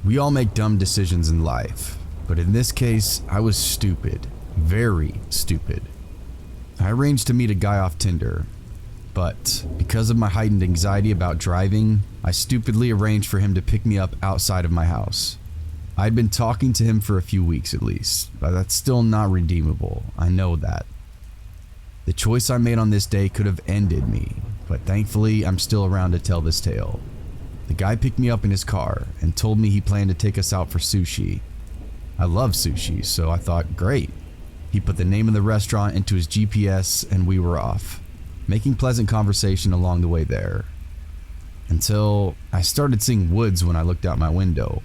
We all make dumb decisions in life, but in this case, I was stupid. Very stupid. I arranged to meet a guy off Tinder, but because of my heightened anxiety about driving, I stupidly arranged for him to pick me up outside of my house. I'd been talking to him for a few weeks at least, but that's still not redeemable. I know that. The choice I made on this day could have ended me, but thankfully I'm still around to tell this tale. The guy picked me up in his car and told me he planned to take us out for sushi. I love sushi, so I thought, great. He put the name of the restaurant into his GPS and we were off, making pleasant conversation along the way there. Until I started seeing woods when I looked out my window.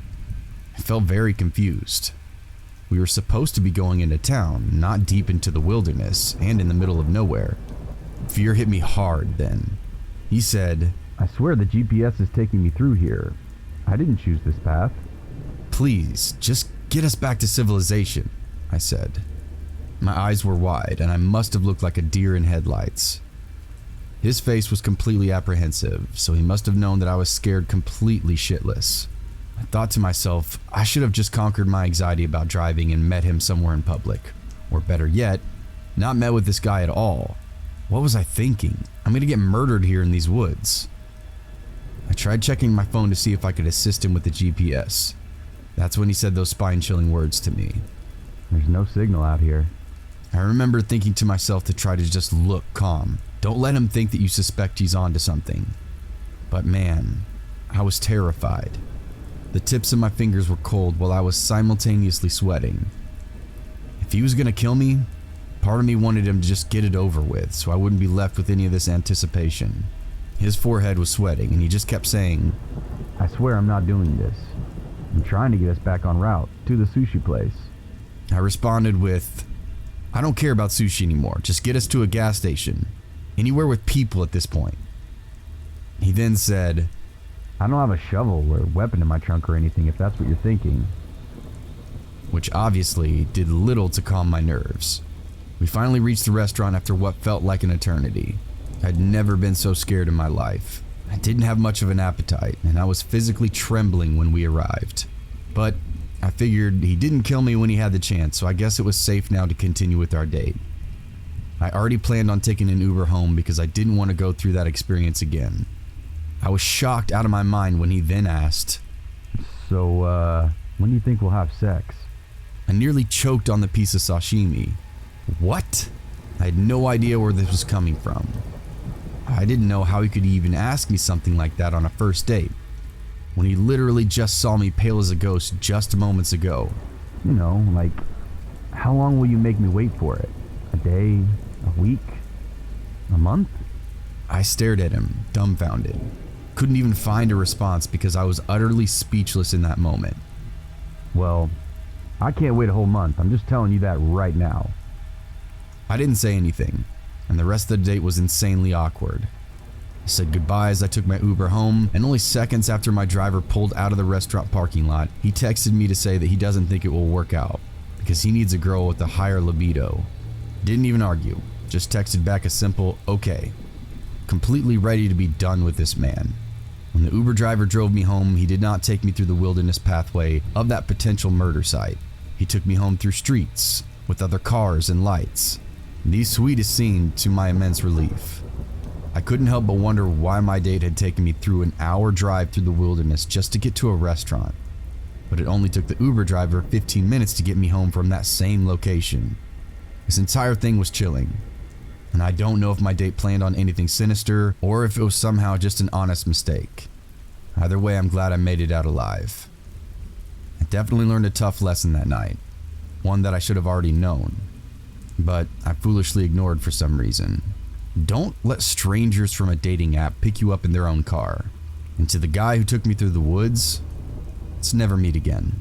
I felt very confused. We were supposed to be going into town, not deep into the wilderness and in the middle of nowhere. Fear hit me hard then. He said, I swear the GPS is taking me through here. I didn't choose this path. Please, just get us back to civilization, I said. My eyes were wide and I must have looked like a deer in headlights. His face was completely apprehensive, so he must have known that I was scared completely shitless. I thought to myself, I should have just conquered my anxiety about driving and met him somewhere in public. Or better yet, not met with this guy at all. What was I thinking? I'm gonna get murdered here in these woods. I tried checking my phone to see if I could assist him with the GPS. That's when he said those spine-chilling words to me. There's no signal out here. I remember thinking to myself to try to just look calm. Don't let him think that you suspect he's onto something. But man, I was terrified. The tips of my fingers were cold while I was simultaneously sweating. If he was gonna kill me, part of me wanted him to just get it over with so I wouldn't be left with any of this anticipation. His forehead was sweating and he just kept saying, I swear I'm not doing this. I'm trying to get us back en route to the sushi place. I responded with, I don't care about sushi anymore. Just get us to a gas station. Anywhere with people at this point. He then said, I don't have a shovel or weapon in my trunk or anything if that's what you're thinking. Which obviously did little to calm my nerves. We finally reached the restaurant after what felt like an eternity. I'd never been so scared in my life. I didn't have much of an appetite and I was physically trembling when we arrived. But I figured he didn't kill me when he had the chance, so I guess it was safe now to continue with our date. I already planned on taking an Uber home because I didn't want to go through that experience again. I was shocked out of my mind when he then asked, So, when do you think we'll have sex? I nearly choked on the piece of sashimi. What? I had no idea where this was coming from. I didn't know how he could even ask me something like that on a first date, when he literally just saw me pale as a ghost just moments ago. You know, like, how long will you make me wait for it? A day? A week? A month? I stared at him, dumbfounded. Couldn't even find a response because I was utterly speechless in that moment. Well, I can't wait a whole month. I'm just telling you that right now. I didn't say anything, and the rest of the date was insanely awkward. I said goodbye as I took my Uber home, and only seconds after my driver pulled out of the restaurant parking lot, he texted me to say that he doesn't think it will work out because he needs a girl with a higher libido. Didn't even argue, just texted back a simple okay. Completely ready to be done with this man. When the Uber driver drove me home, he did not take me through the wilderness pathway of that potential murder site. He took me home through streets with other cars and lights. The sweetest scene to my immense relief. I couldn't help but wonder why my date had taken me through an hour drive through the wilderness just to get to a restaurant. But it only took the Uber driver 15 minutes to get me home from that same location. This entire thing was chilling. And I don't know if my date planned on anything sinister or if it was somehow just an honest mistake. Either way, I'm glad I made it out alive. I definitely learned a tough lesson that night. One that I should have already known, but I foolishly ignored for some reason. Don't let strangers from a dating app pick you up in their own car. And to the guy who took me through the woods, let's never meet again.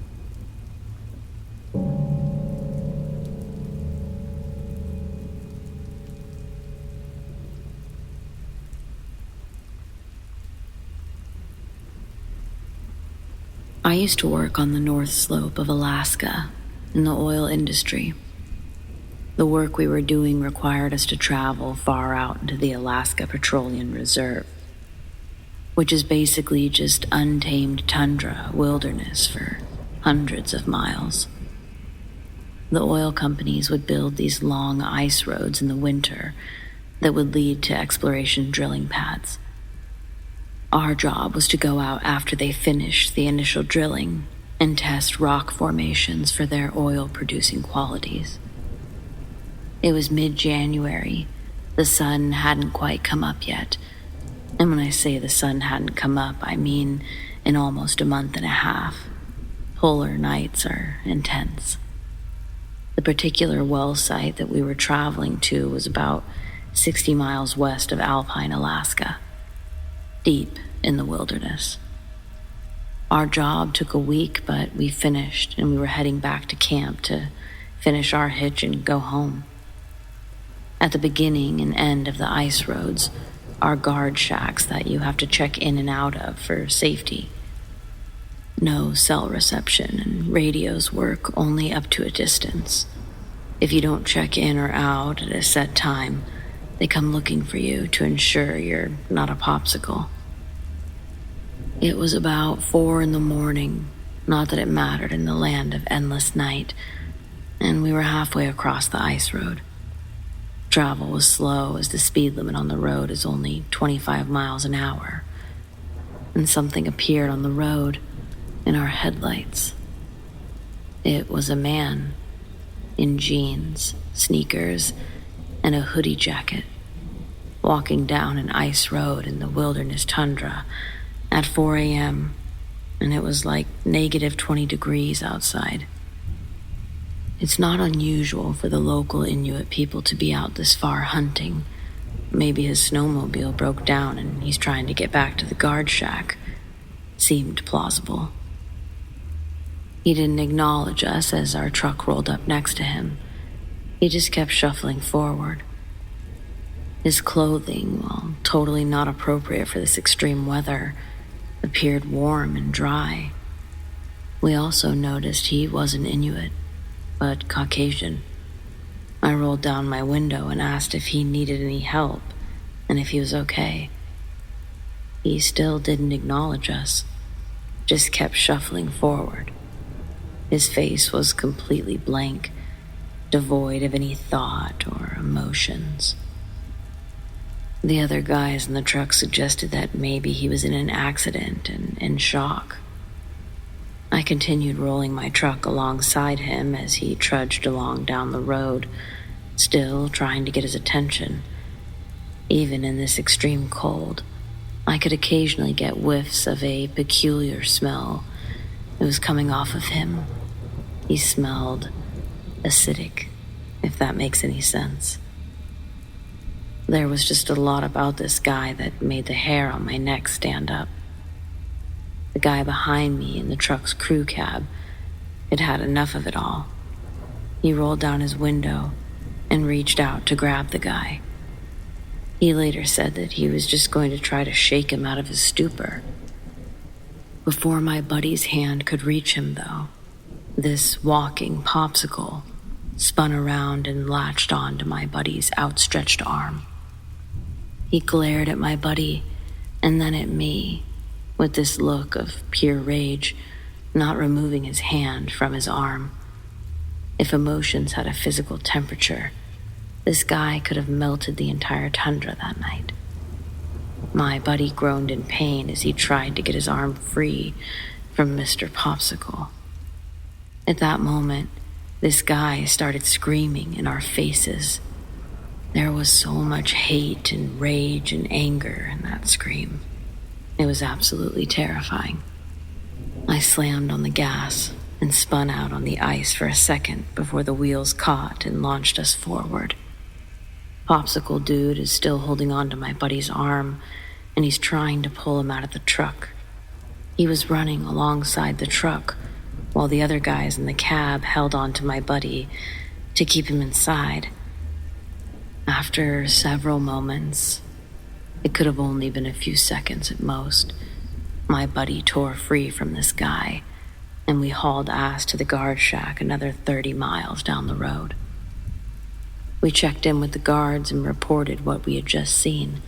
I used to work on the north slope of Alaska in the oil industry. The work we were doing required us to travel far out into the Alaska Petroleum Reserve. which is basically just untamed tundra wilderness for hundreds of miles. The oil companies would build these long ice roads in the winter that would lead to exploration drilling pads. Our job was to go out after they finished the initial drilling and test rock formations for their oil-producing qualities. It was mid-January. The sun hadn't quite come up yet. And when I say the sun hadn't come up, I mean in almost a month and a half. Polar nights are intense. The particular well site that we were traveling to was about 60 miles west of Alpine, Alaska, deep in the wilderness. Our job took a week, but we finished, and we were heading back to camp to finish our hitch and go home. At the beginning and end of the ice roads are guard shacks that you have to check in and out of for safety. No cell reception, and radios work only up to a distance. If you don't check in or out at a set time, they come looking for you to ensure you're not a popsicle. It was about 4 a.m, not that it mattered in the land of endless night, and we were halfway across the ice road. Travel was slow as the speed limit on the road is only 25 miles an hour, and something appeared on the road in our headlights. It was a man in jeans, sneakers, and a hoodie jacket, walking down an ice road in the wilderness tundra at 4 a.m, and it was like negative 20 degrees outside. It's not unusual for the local Inuit people to be out this far hunting. Maybe his snowmobile broke down and he's trying to get back to the guard shack. Seemed plausible. He didn't acknowledge us as our truck rolled up next to him. He just kept shuffling forward. His clothing, while totally not appropriate for this extreme weather, appeared warm and dry. We also noticed he wasn't Inuit, but Caucasian. I rolled down my window and asked if he needed any help and if he was okay. He still didn't acknowledge us, just kept shuffling forward. His face was completely blank, devoid of any thought or emotions. The other guys in the truck suggested that maybe he was in an accident and in shock. I continued rolling my truck alongside him as he trudged along down the road, still trying to get his attention. Even in this extreme cold, I could occasionally get whiffs of a peculiar smell. It was coming off of him. He smelled acidic, if that makes any sense. There was just a lot about this guy that made the hair on my neck stand up. The guy behind me in the truck's crew cab had had enough of it all. He rolled down his window and reached out to grab the guy. He later said that he was just going to try to shake him out of his stupor. Before my buddy's hand could reach him, though, this walking popsicle spun around and latched onto my buddy's outstretched arm. He glared at my buddy and then at me with this look of pure rage, not removing his hand from his arm. If emotions had a physical temperature, this guy could have melted the entire tundra that night. My buddy groaned in pain as he tried to get his arm free from Mr. Popsicle. At that moment, this guy started screaming in our faces. There was so much hate and rage and anger in that scream. It was absolutely terrifying. I slammed on the gas and spun out on the ice for a second before the wheels caught and launched us forward. Popsicle Dude is still holding on to my buddy's arm, and he's trying to pull him out of the truck. He was running alongside the truck while the other guys in the cab held on to my buddy to keep him inside. After several moments, it could have only been a few seconds at most, my buddy tore free from this guy, and we hauled ass to the guard shack another 30 miles down the road. We checked in with the guards and reported what we had just seen.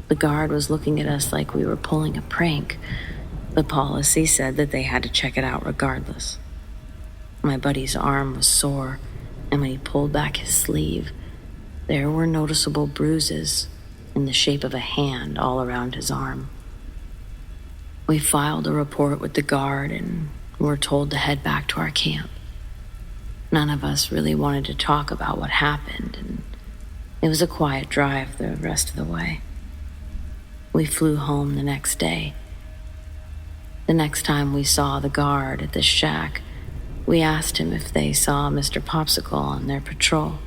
The guard was looking at us like we were pulling a prank. The policy said that they had to check it out regardless. My buddy's arm was sore, and when he pulled back his sleeve, there were noticeable bruises in the shape of a hand all around his arm. We filed a report with the guard and were told to head back to our camp. None of us really wanted to talk about what happened, and it was a quiet drive the rest of the way. We flew home the next day. The next time we saw the guard at the shack, we asked him if they saw Mr. Popsicle on their patrol.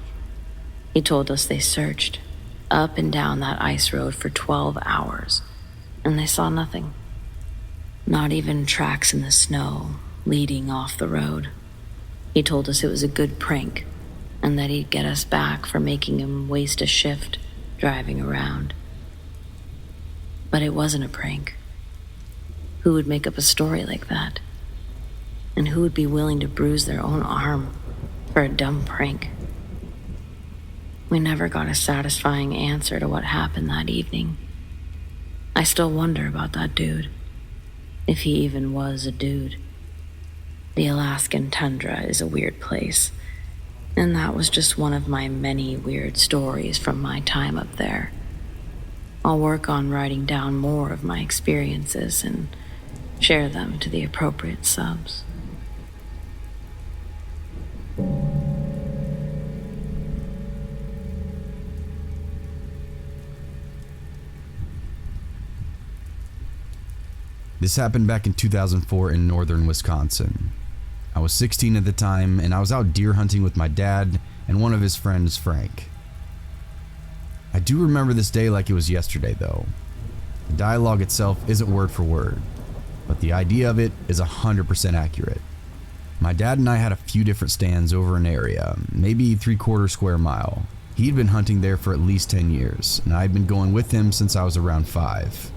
He told us they searched up and down that ice road for 12 hours, and they saw nothing. Not even tracks in the snow leading off the road. He told us it was a good prank, and that he'd get us back for making him waste a shift driving around. But it wasn't a prank. Who would make up a story like that? And who would be willing to bruise their own arm for a dumb prank? We never got a satisfying answer to what happened that evening. I still wonder about that dude, if he even was a dude. The Alaskan tundra is a weird place, and that was just one of my many weird stories from my time up there. I'll work on writing down more of my experiences and share them to the appropriate subs. This happened back in 2004 in northern Wisconsin. I was 16 at the time, and I was out deer hunting with my dad and one of his friends, Frank. I do remember this day like it was yesterday, though. The dialogue itself isn't word for word, but the idea of it is 100% accurate. My dad and I had a few different stands over an area, maybe 3/4 square mile. He'd been hunting there for at least 10 years, and I'd been going with him since I was around 5.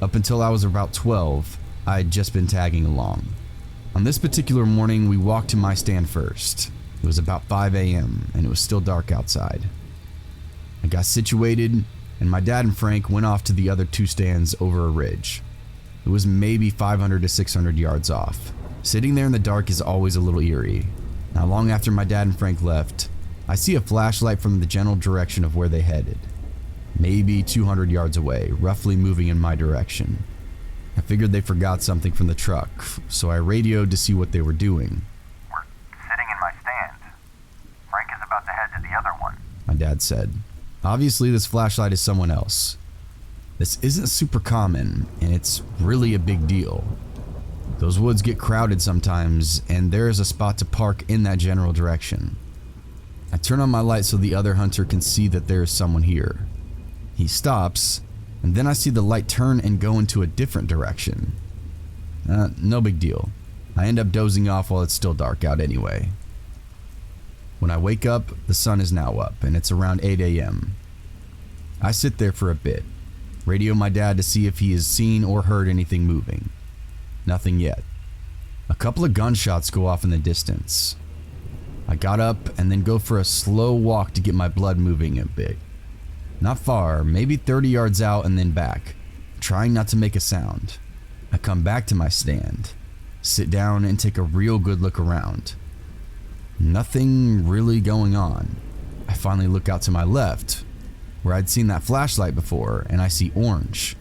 Up until I was about 12, I had just been tagging along. On this particular morning, we walked to my stand first. It was about 5 a.m., and it was still dark outside. I got situated, and my dad and Frank went off to the other 2 stands over a ridge. It was maybe 500 to 600 yards off. Sitting there in the dark is always a little eerie. Not long after my dad and Frank left, I see a flashlight from the general direction of where they headed. Maybe 200 yards away, roughly moving in my direction. I figured they forgot something from the truck, so I radioed to see what they were doing. "We're sitting in my stand. Frank is about to head to the other one," my dad said. Obviously, this flashlight is someone else. This isn't super common, and it's really a big deal. Those woods get crowded sometimes, and there is a spot to park in that general direction. I turn on my light so the other hunter can see that there is someone here. He stops, and then I see the light turn and go into a different direction. No big deal. I end up dozing off while it's still dark out anyway. When I wake up, the sun is now up, and it's around 8 a.m. I sit there for a bit, radio my dad to see if he has seen or heard anything moving. Nothing yet. A couple of gunshots go off in the distance. I got up and then go for a slow walk to get my blood moving a bit. Not far, maybe 30 yards out and then back, trying not to make a sound. I come back to my stand, sit down and take a real good look around. Nothing really going on. I finally look out to my left, where I'd seen that flashlight before, and I see orange.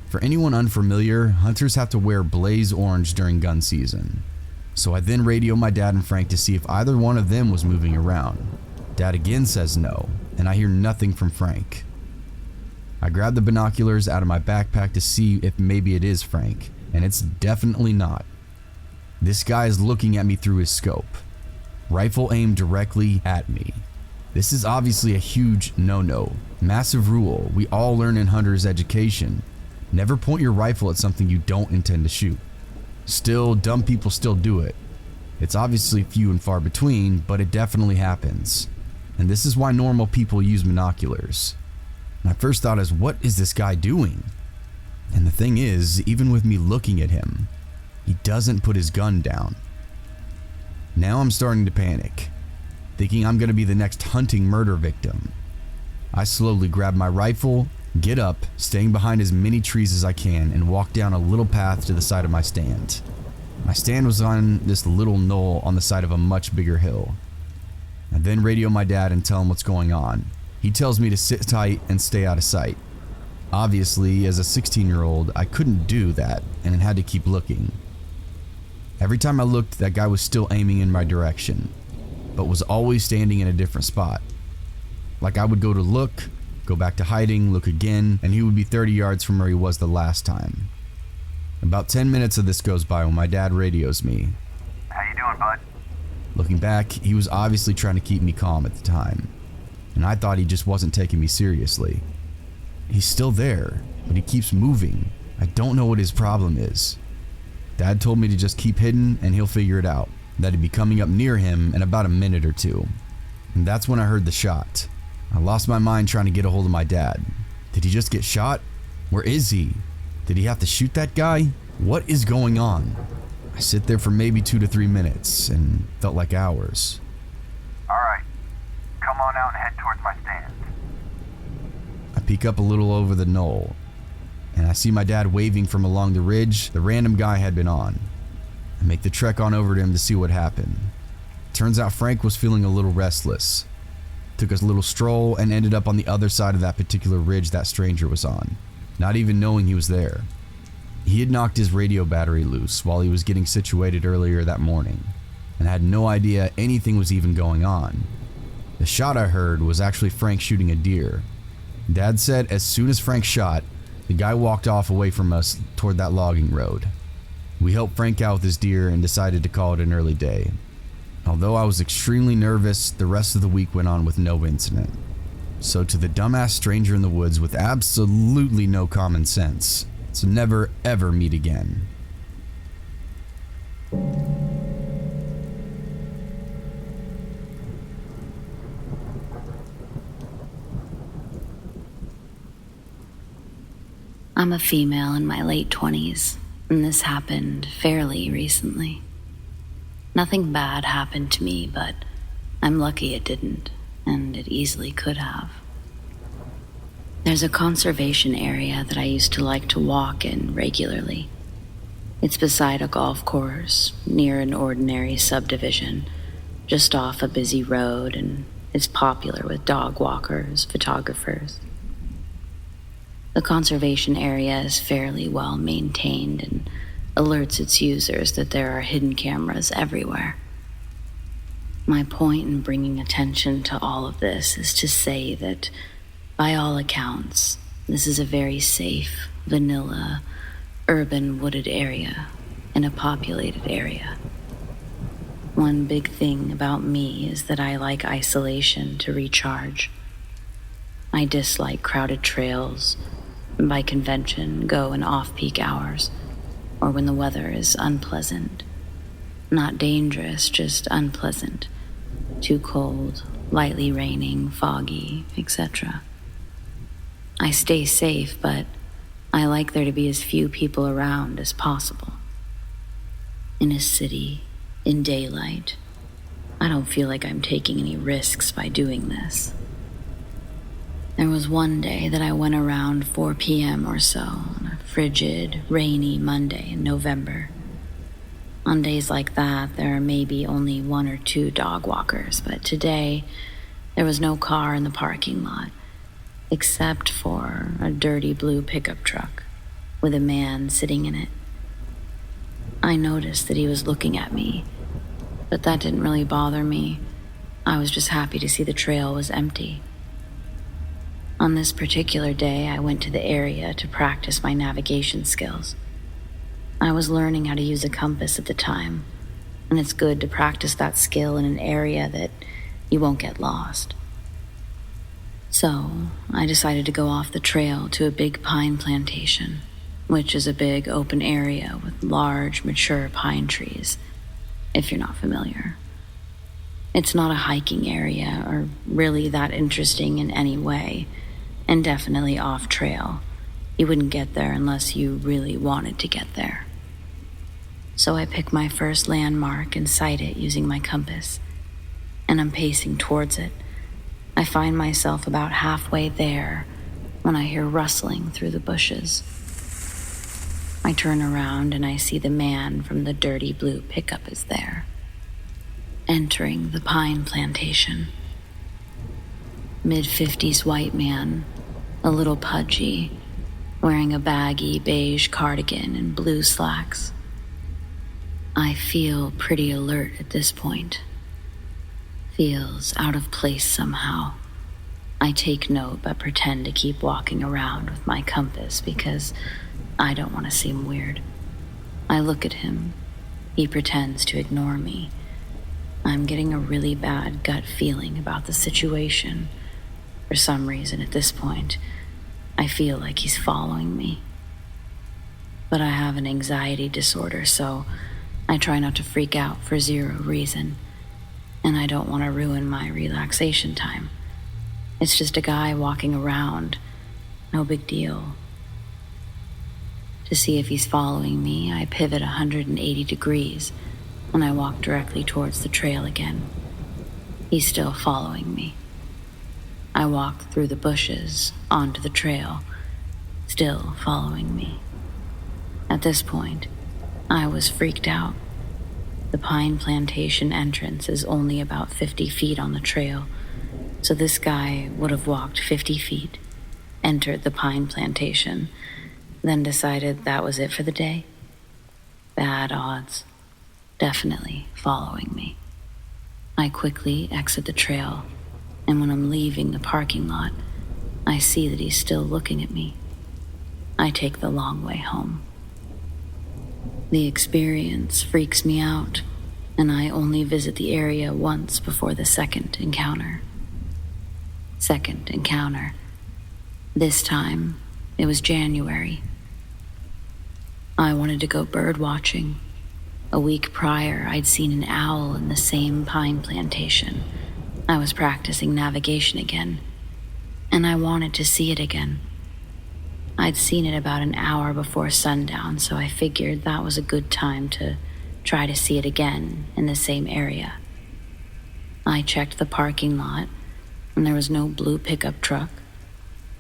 For anyone unfamiliar, hunters have to wear blaze orange during gun season. So I then radio my dad and Frank to see if either one of them was moving around. Dad again says no, and I hear nothing from Frank. I grab the binoculars out of my backpack to see if maybe it is Frank, and it's definitely not. This guy is looking at me through his scope, rifle aimed directly at me. This is obviously a huge no-no, massive rule we all learn in hunter's education. Never point your rifle at something you don't intend to shoot. Still, dumb people still do it. It's obviously few and far between, but it definitely happens. And this is why normal people use binoculars. My first thought is, what is this guy doing? And the thing is, even with me looking at him, he doesn't put his gun down. Now I'm starting to panic, thinking I'm going to be the next hunting murder victim. I slowly grab my rifle get up, staying behind as many trees as I can, and walk down a little path to the side of my stand. My stand was on this little knoll on the side of a much bigger hill. I then radio my dad and tell him what's going on. He tells me to sit tight and stay out of sight. Obviously, as a 16-year-old, I couldn't do that and had to keep looking. Every time I looked, that guy was still aiming in my direction, but was always standing in a different spot. Like I would go to look, go back to hiding, look again, and he would be 30 yards from where he was the last time. About 10 minutes of this goes by when my dad radios me. How you doing, bud? Looking back, he was obviously trying to keep me calm at the time, and I thought he just wasn't taking me seriously. He's still there, but he keeps moving. I don't know what his problem is. Dad told me to just keep hidden and he'll figure it out, that he'd be coming up near him in about a minute or two. And that's when I heard the shot. I lost my mind trying to get a hold of my dad. Did he just get shot? Where is he? Did he have to shoot that guy? What is going on? I sit there for maybe 2 to 3 minutes and felt like hours. Alright, come on out and head towards my stand. I peek up a little over the knoll, and I see my dad waving from along the ridge the random guy had been on. I make the trek on over to him to see what happened. Turns out Frank was feeling a little restless. Took a little stroll and ended up on the other side of that particular ridge that stranger was on, not even knowing he was there. He had knocked his radio battery loose while he was getting situated earlier that morning, and had no idea anything was even going on. The shot I heard was actually Frank shooting a deer. Dad said as soon as Frank shot, the guy walked off away from us toward that logging road. We helped Frank out with his deer and decided to call it an early day. Although I was extremely nervous, the rest of the week went on with no incident. So to the dumbass stranger in the woods with absolutely no common sense, to never ever meet again. I'm a female in my late 20s, and this happened fairly recently. Nothing bad happened to me, but I'm lucky it didn't, and it easily could have. There's a conservation area that I used to like to walk in regularly. It's beside a golf course, near an ordinary subdivision, just off a busy road, and it's popular with dog walkers, photographers. The conservation area is fairly well maintained and alerts its users that there are hidden cameras everywhere. My point in bringing attention to all of this is to say that, by all accounts, this is a very safe, vanilla, urban wooded area in a populated area. One big thing about me is that I like isolation to recharge. I dislike crowded trails, and by convention go in off-peak hours, or when the weather is unpleasant. Not dangerous, just unpleasant. Too cold, lightly raining, foggy, etc. I stay safe, but I like there to be as few people around as possible. In a city, in daylight, I don't feel like I'm taking any risks by doing this. There was one day that I went around 4 p.m. or so on a frigid, rainy Monday in November. On days like that, there are maybe only 1 or 2 dog walkers, but today, there was no car in the parking lot, except for a dirty blue pickup truck with a man sitting in it. I noticed that he was looking at me, but that didn't really bother me. I was just happy to see the trail was empty. On this particular day, I went to the area to practice my navigation skills. I was learning how to use a compass at the time, and it's good to practice that skill in an area that you won't get lost. So, I decided to go off the trail to a big pine plantation, which is a big open area with large, mature pine trees, if you're not familiar. It's not a hiking area or really that interesting in any way, and definitely off trail. You wouldn't get there unless you really wanted to get there. So I pick my first landmark and sight it using my compass, and I'm pacing towards it. I find myself about halfway there when I hear rustling through the bushes. I turn around and I see the man from the dirty blue pickup is there, entering the pine plantation. Mid-50s white man, a little pudgy, wearing a baggy beige cardigan and blue slacks. I feel pretty alert at this point. Feels out of place somehow. I take note but pretend to keep walking around with my compass because I don't want to seem weird. I look at him. He pretends to ignore me. I'm getting a really bad gut feeling about the situation. For some reason at this point, I feel like he's following me. But I have an anxiety disorder, so I try not to freak out for zero reason. And I don't want to ruin my relaxation time. It's just a guy walking around. No big deal. To see if he's following me, I pivot 180 degrees and I walk directly towards the trail again. He's still following me. I walk through the bushes onto the trail, still following me. At this point, I was freaked out. The pine plantation entrance is only about 50 feet on the trail, so this guy would have walked 50 feet, entered the pine plantation, then decided that was it for the day. Bad odds. Definitely following me. I quickly exit the trail, and when I'm leaving the parking lot, I see that he's still looking at me. I take the long way home. The experience freaks me out, and I only visit the area once before the second encounter. This time, it was January. I wanted to go bird watching. A week prior, I'd seen an owl in the same pine plantation. I was practicing navigation again, and I wanted to see it again. I'd seen it about an hour before sundown, so I figured that was a good time to try to see it again in the same area. I checked the parking lot, and there was no blue pickup truck,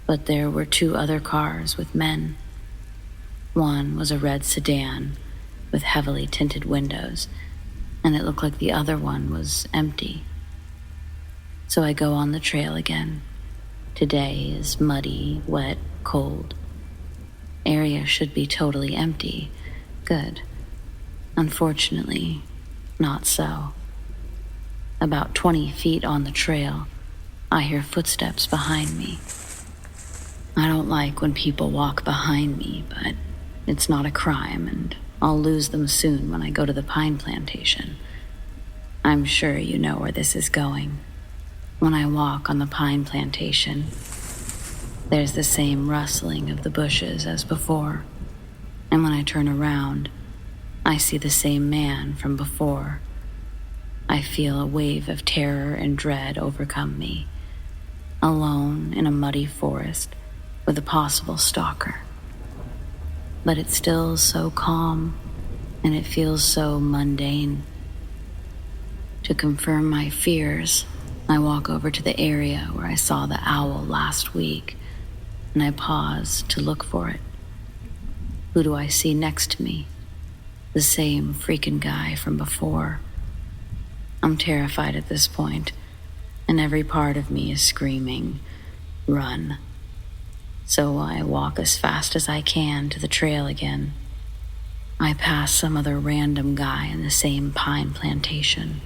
but there were 2 other cars with men. One was a red sedan with heavily tinted windows, and it looked like the other one was empty. So I go on the trail again. Today is muddy, wet, cold. Area should be totally empty. Good. Unfortunately, not so. About 20 feet on the trail, I hear footsteps behind me. I don't like when people walk behind me, but it's not a crime, and I'll lose them soon when I go to the pine plantation. I'm sure you know where this is going. When I walk on the pine plantation, there's the same rustling of the bushes as before, and when I turn around, I see the same man from before. I feel a wave of terror and dread overcome me, alone in a muddy forest with a possible stalker. But it's still so calm, and it feels so mundane. To confirm my fears, I walk over to the area where I saw the owl last week, and I pause to look for it. Who do I see next to me? The same freaking guy from before. I'm terrified at this point, and every part of me is screaming, "Run." So I walk as fast as I can to the trail again. I pass some other random guy in the same pine plantation,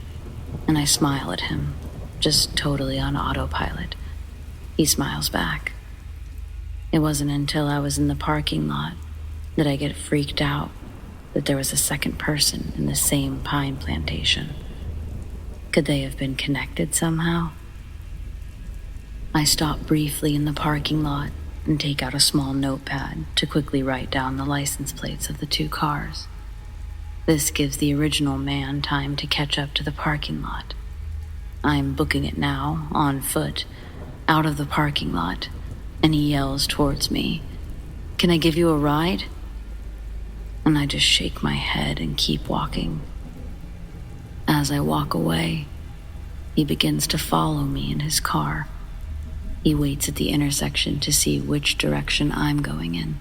and I smile at him, just totally on autopilot. He smiles back. It wasn't until I was in the parking lot that I get freaked out that there was a second person in the same pine plantation. Could they have been connected somehow? I stop briefly in the parking lot and take out a small notepad to quickly write down the license plates of the 2 cars. This gives the original man time to catch up to the parking lot. I'm booking it now, on foot, out of the parking lot, and he yells towards me, "Can I give you a ride?" And I just shake my head and keep walking. As I walk away, he begins to follow me in his car. He waits at the intersection to see which direction I'm going in,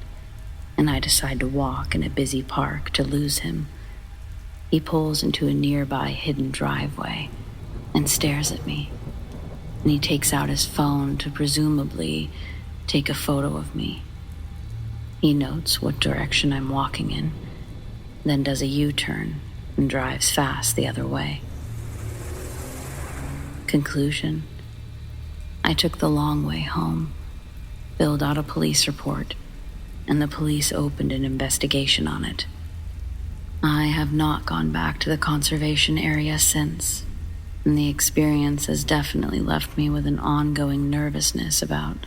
and I decide to walk in a busy park to lose him. He pulls into a nearby hidden driveway and stares at me, and he takes out his phone to presumably take a photo of me. He notes what direction I'm walking in, then does a U-turn and drives fast the other way. Conclusion: I took the long way home, filled out a police report, and the police opened an investigation on it. I have not gone back to the conservation area since, and the experience has definitely left me with an ongoing nervousness about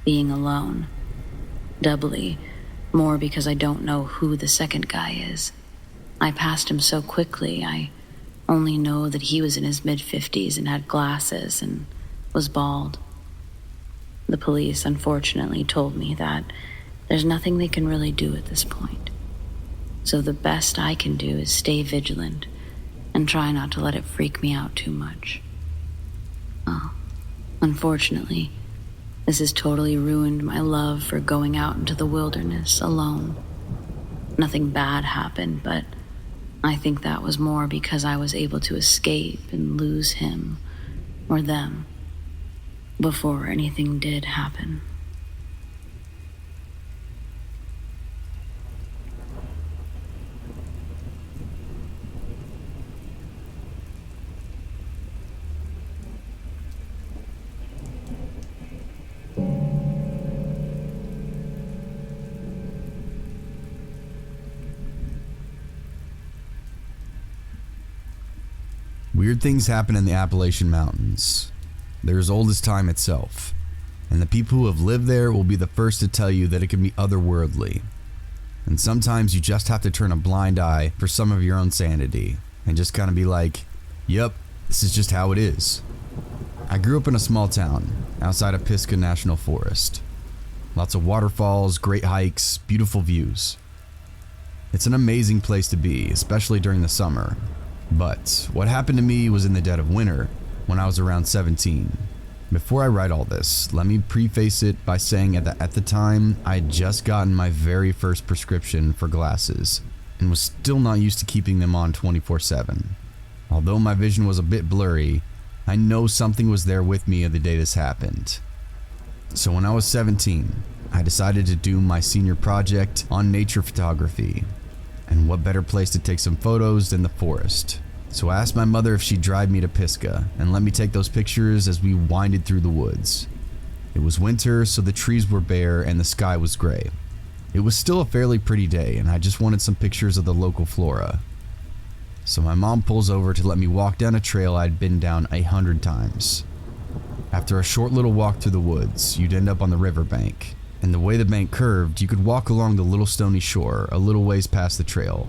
being alone. Doubly, more because I don't know who the second guy is. I passed him so quickly, I only know that he was in his mid-50s and had glasses and was bald. The police unfortunately told me that there's nothing they can really do at this point. So the best I can do is stay vigilant and try not to let it freak me out too much. Unfortunately, this has totally ruined my love for going out into the wilderness alone. Nothing bad happened, but I think that was more because I was able to escape and lose him or them before anything did happen. Weird things happen in the Appalachian Mountains. They're as old as time itself, and the people who have lived there will be the first to tell you that it can be otherworldly. And sometimes you just have to turn a blind eye for some of your own sanity and just kind of be like, yep, this is just how it is. I grew up in a small town outside of Pisgah National Forest. Lots of waterfalls, great hikes, beautiful views. It's an amazing place to be, especially during the summer. But what happened to me was in the dead of winter, when I was around 17. Before I write all this, let me preface it by saying that at the time, I had just gotten my very first prescription for glasses, and was still not used to keeping them on 24/7. Although my vision was a bit blurry, I know something was there with me the day this happened. So when I was 17, I decided to do my senior project on nature photography. And what better place to take some photos than the forest? So I asked my mother if she'd drive me to Pisgah and let me take those pictures as we winded through the woods. It was winter, so the trees were bare and the sky was gray. It was still a fairly pretty day, and I just wanted some pictures of the local flora. So my mom pulls over to let me walk down a trail I'd been down 100 times. After a short little walk through the woods, you'd end up on the riverbank. And the way the bank curved, you could walk along the little stony shore a little ways past the trail.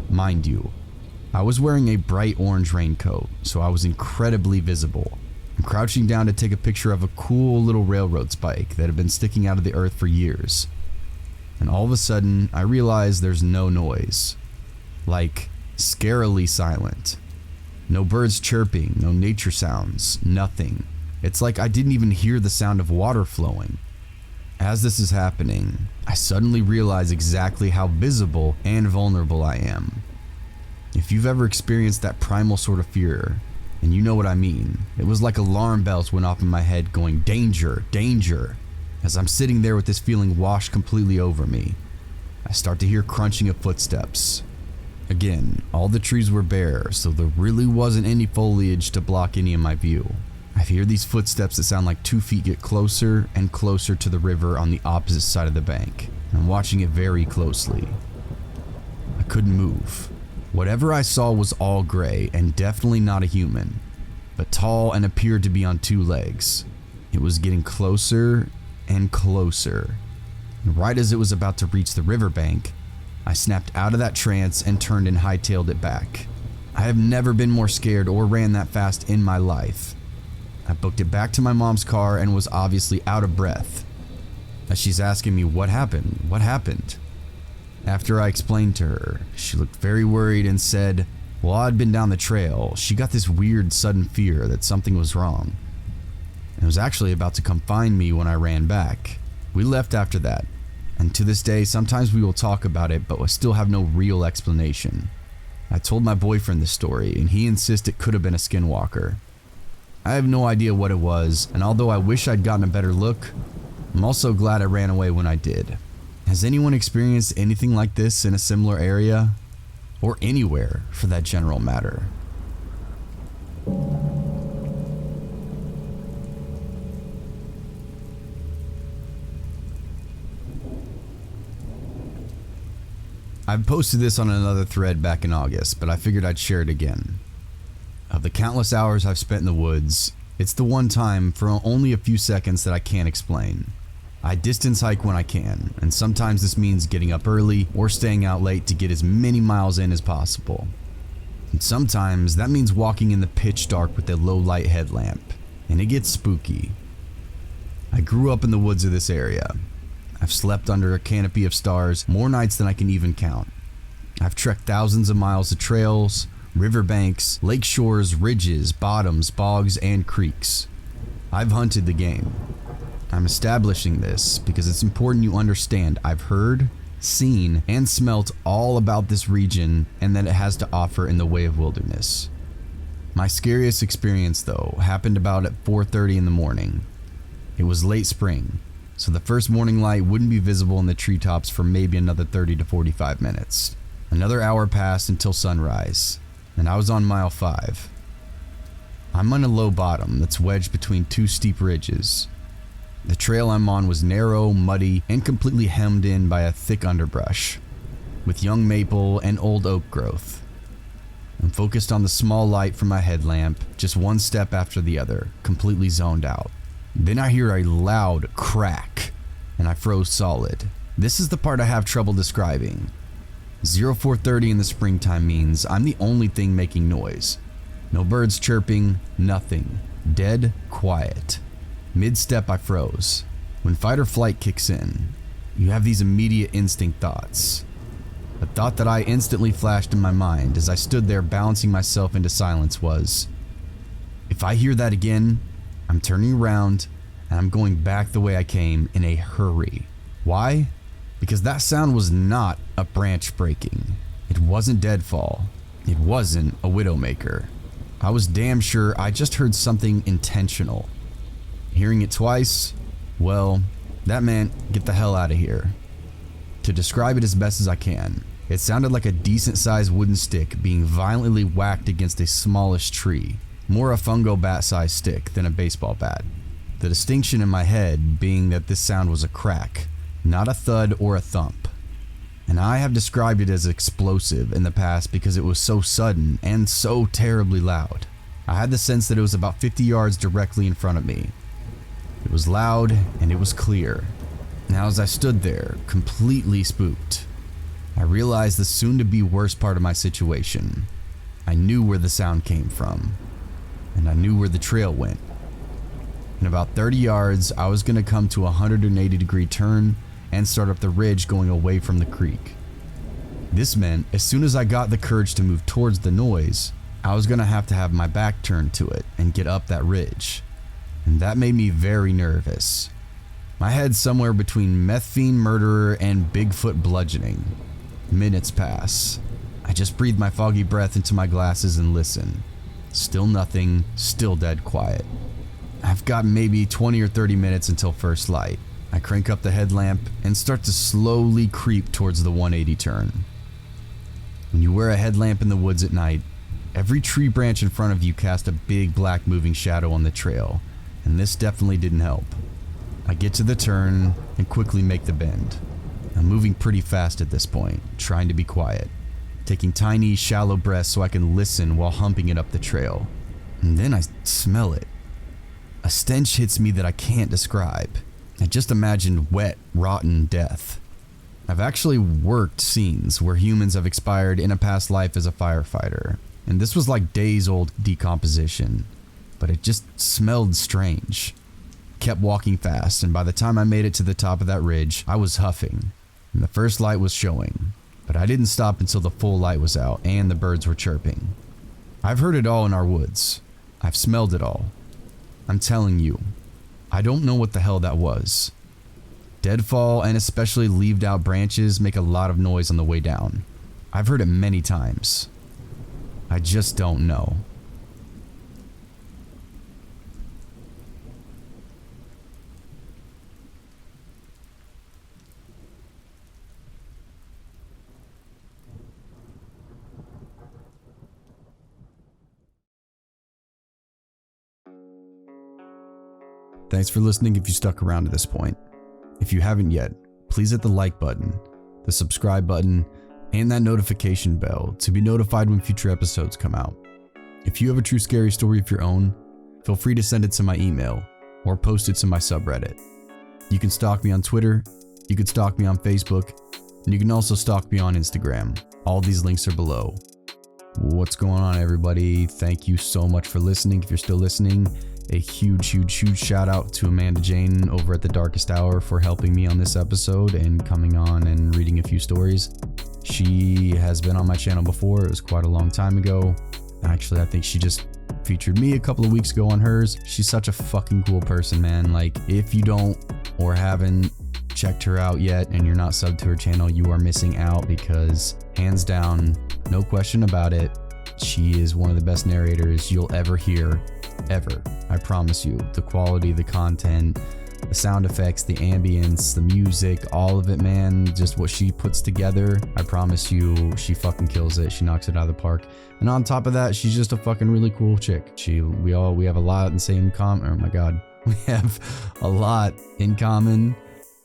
Mind you, I was wearing a bright orange raincoat, so I was incredibly visible. I'm crouching down to take a picture of a cool little railroad spike that had been sticking out of the earth for years. And all of a sudden, I realize there's no noise. Like, scarily silent. No birds chirping, no nature sounds, nothing. It's like I didn't even hear the sound of water flowing. As this is happening, I suddenly realize exactly how visible and vulnerable I am. If you've ever experienced that primal sort of fear, and you know what I mean, it was like alarm bells went off in my head going, danger, danger, as I'm sitting there with this feeling washed completely over me. I start to hear crunching of footsteps. Again, all the trees were bare, so there really wasn't any foliage to block any of my view. I hear these footsteps that sound like 2 feet get closer and closer to the river on the opposite side of the bank. I'm watching it very closely. I couldn't move. Whatever I saw was all gray and definitely not a human, but tall and appeared to be on 2 legs. It was getting closer and closer. And right as it was about to reach the riverbank, I snapped out of that trance and turned and hightailed it back. I have never been more scared or ran that fast in my life. I booked it back to my mom's car and was obviously out of breath. As she's asking me what happened? After I explained to her, she looked very worried and said, while I'd been down the trail, she got this weird sudden fear that something was wrong. and was actually about to come find me when I ran back. We left after that, and to this day, sometimes we will talk about it, but we still have no real explanation. I told my boyfriend the story, and he insists it could have been a skinwalker. I have no idea what it was, and although I wish I'd gotten a better look, I'm also glad I ran away when I did. Has anyone experienced anything like this in a similar area? Or anywhere, for that general matter? I've posted this on another thread back in August, but I figured I'd share it again. Of the countless hours I've spent in the woods, it's the one time for only a few seconds that I can't explain. I distance hike when I can, and sometimes this means getting up early or staying out late to get as many miles in as possible. And sometimes that means walking in the pitch dark with a low light headlamp, and it gets spooky. I grew up in the woods of this area. I've slept under a canopy of stars more nights than I can even count. I've trekked thousands of miles of trails, riverbanks, lake shores, ridges, bottoms, bogs, and creeks. I've hunted the game. I'm establishing this because it's important you understand I've heard, seen, and smelt all about this region and that it has to offer in the way of wilderness. My scariest experience, though, happened about at 4:30 in the morning. It was late spring, so the first morning light wouldn't be visible in the treetops for maybe another 30 to 45 minutes. Another hour passed until sunrise, and I was on mile 5. I'm on a low bottom that's wedged between two steep ridges. The trail I'm on was narrow, muddy, and completely hemmed in by a thick underbrush, with young maple and old oak growth. I'm focused on the small light from my headlamp, just one step after the other, completely zoned out. Then I hear a loud crack, and I froze solid. This is the part I have trouble describing. 04:30 in the springtime means I'm the only thing making noise. No birds chirping, nothing. Dead quiet. Mid-step I froze. When fight or flight kicks in, you have these immediate instinct thoughts. The thought that I instantly flashed in my mind as I stood there balancing myself into silence was, if I hear that again, I'm turning around and I'm going back the way I came in a hurry. Why? Because that sound was not a branch breaking. It wasn't deadfall. It wasn't a widowmaker. I was damn sure I just heard something intentional. Hearing it twice, well, that meant get the hell out of here. To describe it as best as I can, it sounded like a decent sized wooden stick being violently whacked against a smallish tree, more a fungo bat sized stick than a baseball bat. The distinction in my head being that this sound was a crack, not a thud or a thump. And I have described it as explosive in the past because it was so sudden and so terribly loud. I had the sense that it was about 50 yards directly in front of me. It was loud and it was clear. Now as I stood there, completely spooked, I realized the soon-to-be worst part of my situation. I knew where the sound came from, and I knew where the trail went. In about 30 yards, I was going to come to a 180-degree turn and start up the ridge going away from the creek. This meant as soon as I got the courage to move towards the noise, I was going to have my back turned to it and get up that ridge. And that made me very nervous. My head's somewhere between meth fiend murderer and Bigfoot bludgeoning. Minutes pass. I just breathe my foggy breath into my glasses and listen. Still nothing, still dead quiet. I've got maybe 20 or 30 minutes until first light. I crank up the headlamp and start to slowly creep towards the 180 turn. When you wear a headlamp in the woods at night, every tree branch in front of you casts a big black moving shadow on the trail, and this definitely didn't help. I get to the turn and quickly make the bend. I'm moving pretty fast at this point, trying to be quiet, taking tiny, shallow breaths so I can listen while humping it up the trail. And then I smell it. A stench hits me that I can't describe. I just imagined wet, rotten death. I've actually worked scenes where humans have expired in a past life as a firefighter, and this was like days-old decomposition, but it just smelled strange. Kept walking fast, and by the time I made it to the top of that ridge, I was huffing, and the first light was showing, but I didn't stop until the full light was out and the birds were chirping. I've heard it all in our woods. I've smelled it all. I'm telling you, I don't know what the hell that was. Deadfall and especially leaved out branches make a lot of noise on the way down. I've heard it many times. I just don't know. Thanks for listening if you stuck around to this point. If you haven't yet, please hit the like button, the subscribe button, and that notification bell to be notified when future episodes come out. If you have a true scary story of your own, feel free to send it to my email or post it to my subreddit. You can stalk me on Twitter, you can stalk me on Facebook, and you can also stalk me on Instagram. All these links are below. What's going on, everybody? Thank you so much for listening. If you're still listening, a huge shout out to Amanda Jane over at The Darkest Hour for helping me on this episode and coming on and reading a few stories. She has been on my channel before. It was quite a long time ago. Actually, I think she just featured me a couple of weeks ago on hers. She's such a fucking cool person, man. Like, if you don't or haven't checked her out yet and you're not subbed to her channel, you are missing out, because hands down, no question about it, she is one of the best narrators you'll ever hear. Ever. I promise you. The quality, the content, the sound effects, the ambience, the music, all of it, man. Just what she puts together, I promise you, she fucking kills it. She knocks it out of the park. And on top of that, she's just a fucking really cool chick. We have a lot in same common. Oh my god. We have a lot in common.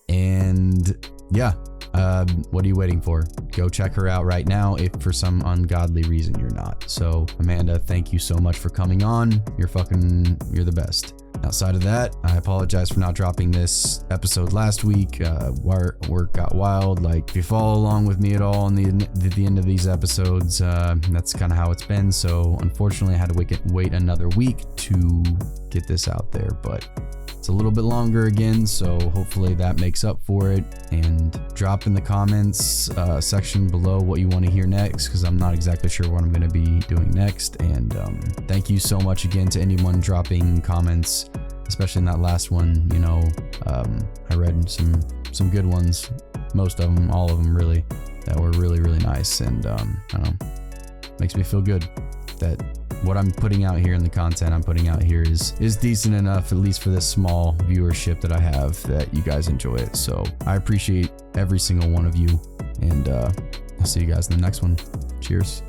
And yeah. What are you waiting for? Go check her out right now if for some ungodly reason you're not. So Amanda, thank you so much for coming on. You're the best. Outside of that, I apologize for not dropping this episode last week. Work got wild. Like, if you follow along with me at all at the end of these episodes, that's kind of how it's been. So unfortunately, I had to wait another week to get this out there, but it's a little bit longer again, so hopefully that makes up for it. And drop in the comments section below what you want to hear next, because I'm not exactly sure what I'm going to be doing next. And thank you so much again to anyone dropping comments, especially in that last one. You know, I read some good ones, most of them, all of them really, that were really nice. And I don't know, makes me feel good that what I'm putting out here and the content I'm putting out here is decent enough, at least for this small viewership that I have, that you guys enjoy it. So I appreciate every single one of you, and I'll see you guys in the next one. Cheers.